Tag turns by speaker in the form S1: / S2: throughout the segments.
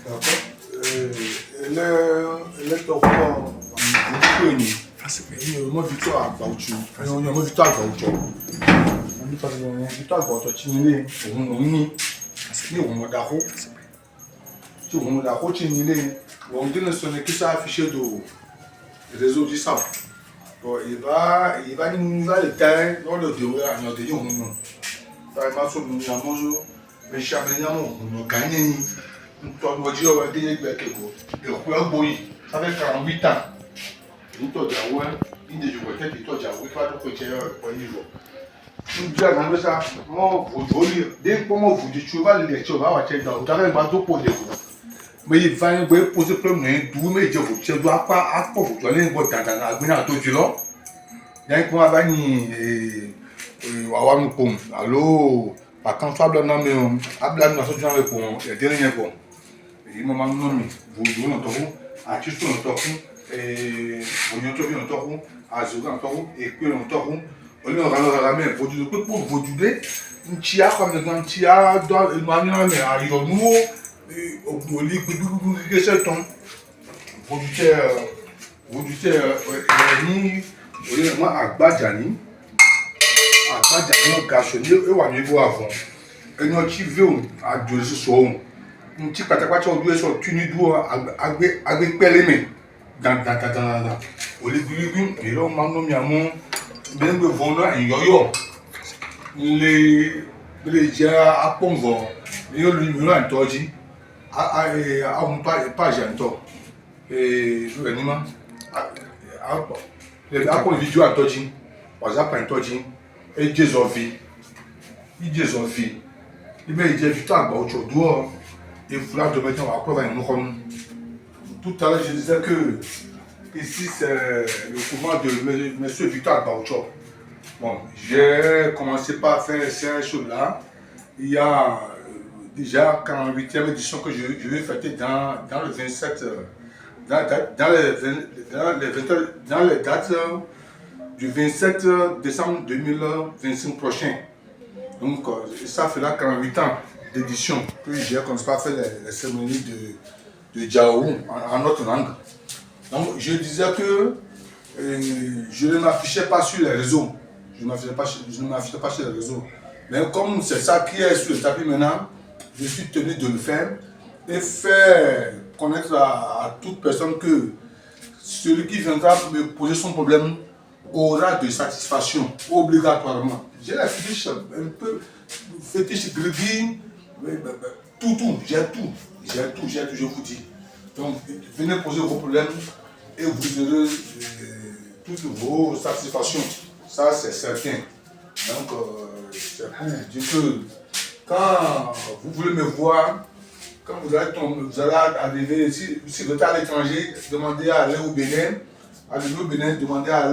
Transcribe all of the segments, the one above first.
S1: D'accord. Elle est au fond. Moi, Victoire à Bauchi. Moi, Victoire à Bauchi. Victoire à Bauchi. Tu n'es ni au Modaho. Tu au Modaho, tu n'es. On dit que ça affiché de réseau du sang. Bon, il va le terrain dans le déroulé à notre déroulé. Il va se mettre à manger. Mais je suis gagné. Toi, nous disons que tu es ça fait 48 ans. Nous sommes une des jours qui toi, tu as oui, pas de côté, nous disons ça, moi, vous voulez, dès que moi, vous dites, tu vas le lecture, va watcher dans le terrain, va tout poser. Mais il va poser problème, d'où mais je ne dois pas apprendre, vous allez voir dans la gueule à tout du long. Donc, moi, va ni, wawa nous pom, allô, par contre, tu as blanc, mais abla nous a sorti dans le pom, et dernier pom. Il m'a nommé, vous donnez un tour, à tout un tour, et vous avez un tour, à Zoga un tour, et puis un tour, on lui a ramené, vous dites que pour vous dire, un tia comme un tia dans le maniement, mais à Ironou, au lit, que c'est ton. Vous dites, ni, moi, à Badjani, on cache, et on va mieux voir avant. Et nous, tu veux, à deux jours, un petit pataquat au doigt sur tuni doigt avec pellemé dans au légumes et là on m'a nommé à mon bien de vendre un yo-yo les gens à pomvo et on lui met un toji à on pas j'entends et je vais nima les à pour vidéo à toji par exemple un toji et Jésus il m'a dit vite à Bauchi doigt. Et voilà, de maintenant, après, tout à l'heure, je disais que ici, c'est le courant de M. Victor Baucho. Bon, j'ai commencé par faire ces choses-là. Il y a déjà 48e édition que je vais fêter dans le 27, dans les dates du 27 décembre 2025 prochain. Donc, ça fera 48 ans d'édition que j'ai commencé à faire les cérémonies de Djaou en notre langue. Donc je disais que je ne m'affichais pas sur les réseaux. Je ne m'affichais pas sur les réseaux. Mais comme c'est ça qui est sur le tapis maintenant, je suis tenu de le faire et faire connaître à toute personne que celui qui viendra me poser son problème aura de satisfaction obligatoirement. J'ai la fiche un peu fétiche gris. Tout, j'ai tout, je vous dis. Donc, venez poser vos problèmes et vous aurez toutes vos satisfactions. Ça, c'est certain. Donc, c'est pour dire que quand vous voulez me voir, quand vous allez arriver, si vous êtes à l'étranger, demandez à aller au Bénin. Arrivez au Bénin, demandez à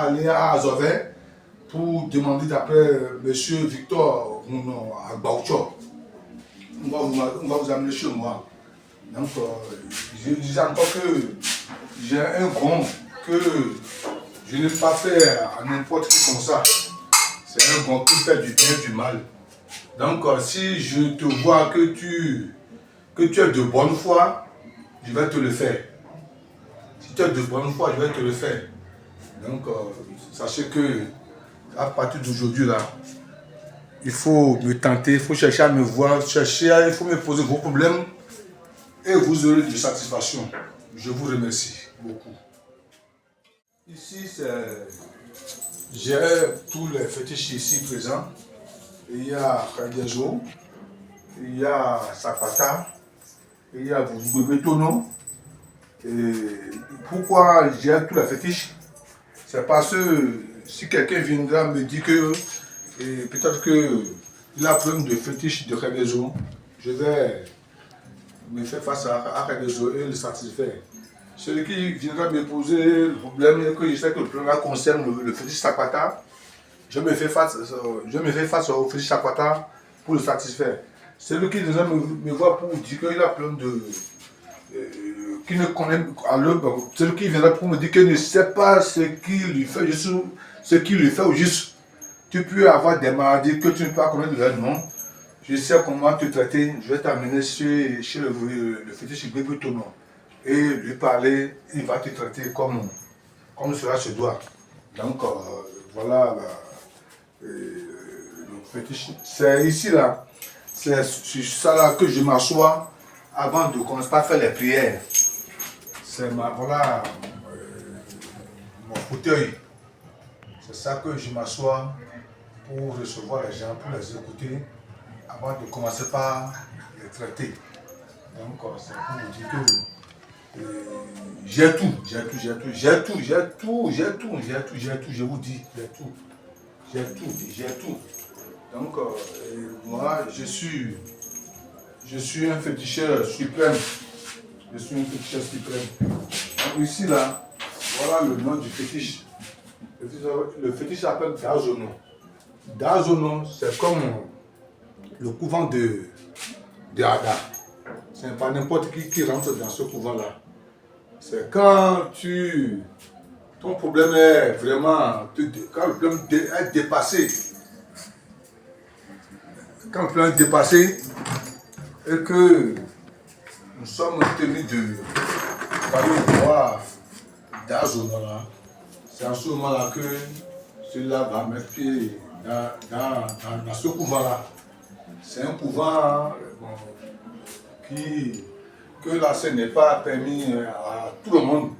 S1: aller à Azové pour demander d'après M. Victor à Baucho. On va vous amener chez moi. Donc, je disais encore que j'ai un gond que je n'ai pas fait à n'importe qui comme ça. C'est un gond qui fait du bien, du mal. Donc, si je te vois que tu es de bonne foi, je vais te le faire. Si tu es de bonne foi, je vais te le faire. Donc, sachez que à partir d'aujourd'hui, là, il faut me tenter, il faut chercher à me voir, il faut me poser vos problèmes et vous aurez de satisfaction. Je vous remercie beaucoup. Ici, j'ai tous les fétiches ici présents. Il y a Khadejo, il y a Sapata, il y a Bébétono. Pourquoi j'ai tous les fétiches? C'est parce que si quelqu'un viendra me dire que peut-être qu'il a plein de fétiches de Khadejo, je vais me faire face à Khadejo et le satisfaire. Celui qui viendra me poser le problème et que je sais que le problème concerne le fétiche Sapata, je me fais face au fétiche Sapata pour le satisfaire. Celui qui viendra me voir pour dire qu'il a plein de... qui ne connaît celui qui viendra pour me dire qu'il ne sait pas ce qui lui fait juste, ce qui lui fait au juste. Tu peux avoir des maladies que tu ne peux pas connaître leur nom. je sais comment te traiter, je vais t'amener chez le fétiche Bébé Tono et lui parler, il va te traiter comme cela se doit. Donc voilà le fétiche. C'est ici là, c'est sur ça là que je m'assois avant de commencer à faire les prières. C'est voilà mon fauteuil. C'est ça que je m'assois pour recevoir les gens, pour les écouter, avant de commencer par les traiter. Donc c'est pour vous dire que j'ai tout, je vous dis, j'ai tout. Donc moi je suis un féticheur suprême. Je suis un féticheur suprême. Donc ici là, voilà le nom du fétiche. Le fétiche s'appelle Dazono. Dazono, c'est comme le couvent de Ada. C'est pas n'importe qui rentre dans ce couvent-là. C'est quand ton problème est vraiment, quand le problème est dépassé, et que nous sommes tenus de voir Dazono là, c'est en ce moment-là que celui-là va mettre pied dans ce couvent-là. C'est un couvent que l'accès n'est pas permis à tout le monde.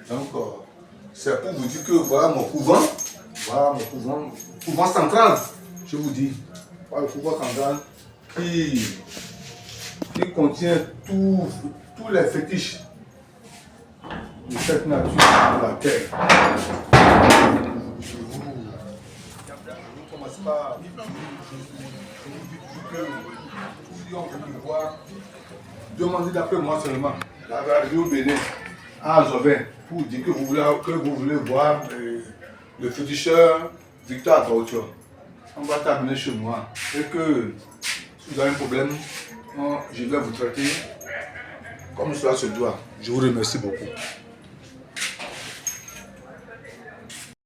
S1: Donc, c'est pour vous dire que voilà mon couvent central, je vous dis. Voilà le couvent central qui contient tous les fétiches de cette nature de la terre. Je vous commence par. Je vous dis toujours que si on veut me voir, demandez d'après moi seulement. La radio Bénin à Azovin pour dire que vous voulez voir le féticheur Victor Atorture. On va t'amener chez moi et que si vous avez un problème, je vais vous traiter comme cela se doit. Je vous remercie beaucoup.